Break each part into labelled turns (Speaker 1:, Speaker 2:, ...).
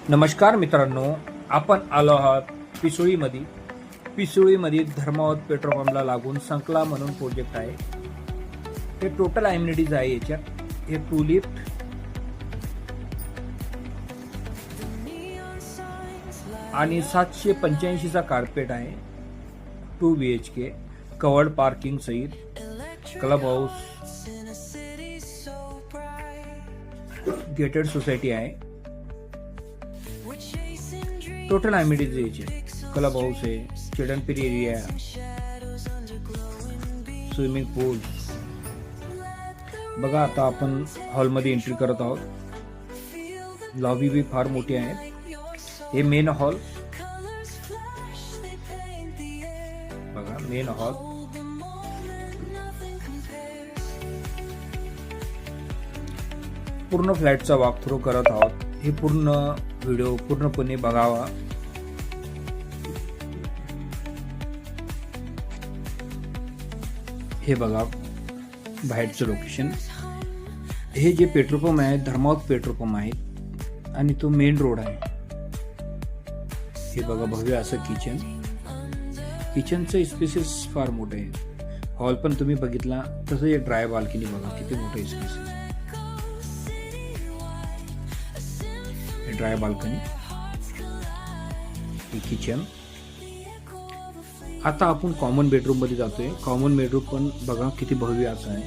Speaker 1: नमस्कार मित्रांनो, आपण आलो आहात पिसोळीमध्ये धर्मावत पेट्रोल पंपला लागून संकला म्हणून प्रोजेक्ट आहे. हे टोटल अम्युनिटीज आहे. याच्यात हे 2 लिफ्ट आणि 785 चा कार्पेट आहे. 2 BHK कवर्ड पार्किंग सहित क्लब हाऊस, गेटेड सोसायटी आहे. टोटल अम्युनिटीज याचे क्लब हाऊस आहे, चिल्ड्रन प्ले एरिया, स्विमिंग पूल. बघा, आता आपण हॉलमध्ये एंट्री करत आहोत. लॉबी बी फार मोठी आहे. हे मेन हॉल बघा, मेन हॉल. पूर्ण फ्लॅटचा वॉक थ्रू करत आहोत. हे पूर्ण व्हिडिओ पूर्णपणे बघावा. हे बघा बाहेरचं लोकेशन. हे जे पेट्रोल पंप आहे धर्मावत पेट्रोल पंप आहे आणि तो मेन रोड आहे. हे बघा भव्य असं किचनचं स्पेसेस फार मोठे आहे. हॉल पण तुम्ही बघितला तसं एक ड्राय बाल्कनी बघा किती मोठे स्पेसेस. Dry balcony, kitchen. आता आपण कॉमन बेडरूम मध्ये जातोय. कॉमन बेडरूम पण बघा किती भव्य असं आहे.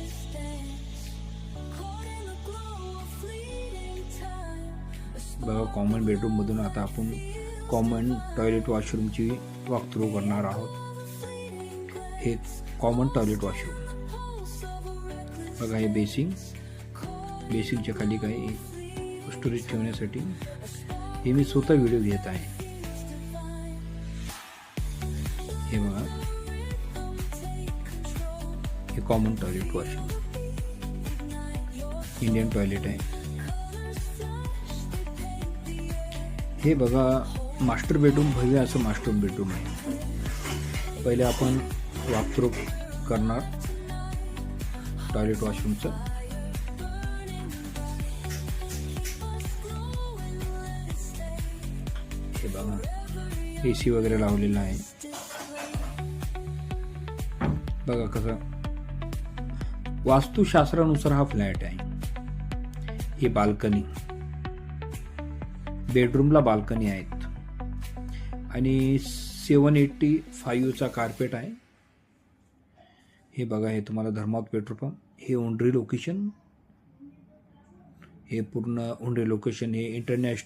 Speaker 1: बघा, कॉमन बेडरूम मधून आता आपण कॉमन टॉयलेट वॉशरूमची वॉक थ्रू करणार आहोत. हे कॉमन टॉयलेट वॉशरूम बघा. हे बेसिंगच्या खाली काही स्टोरेज ठेवण्यासाठी. हे मी स्वतः व्हिडिओ घेत आहे. हे बघा, हे common toilet washroom, Indian toilet आहे. हे बघा मास्टर बेडरूम, भव्य असं मास्टर बेडरूम आहे. पहिले आपण वॉक थ्रू करणार टॉयलेट वॉशरूमचं. हे बघा, AC वगैरे लावलेला आहे. बघा कसं वास्तुशास्त्रानुसार हा फ्लॅट आहे. ही बाल्कनी, बेडरूमला बाल्कनी आहेत आणि 785 चा कार्पेट आहे. हे बघा, हे तुम्हाला धर्मावत पेट्रोल पंप. हे उंडरी लोकेशन, हे पूर्ण उंडरी लोकेशन. हे इंटरनॅशनल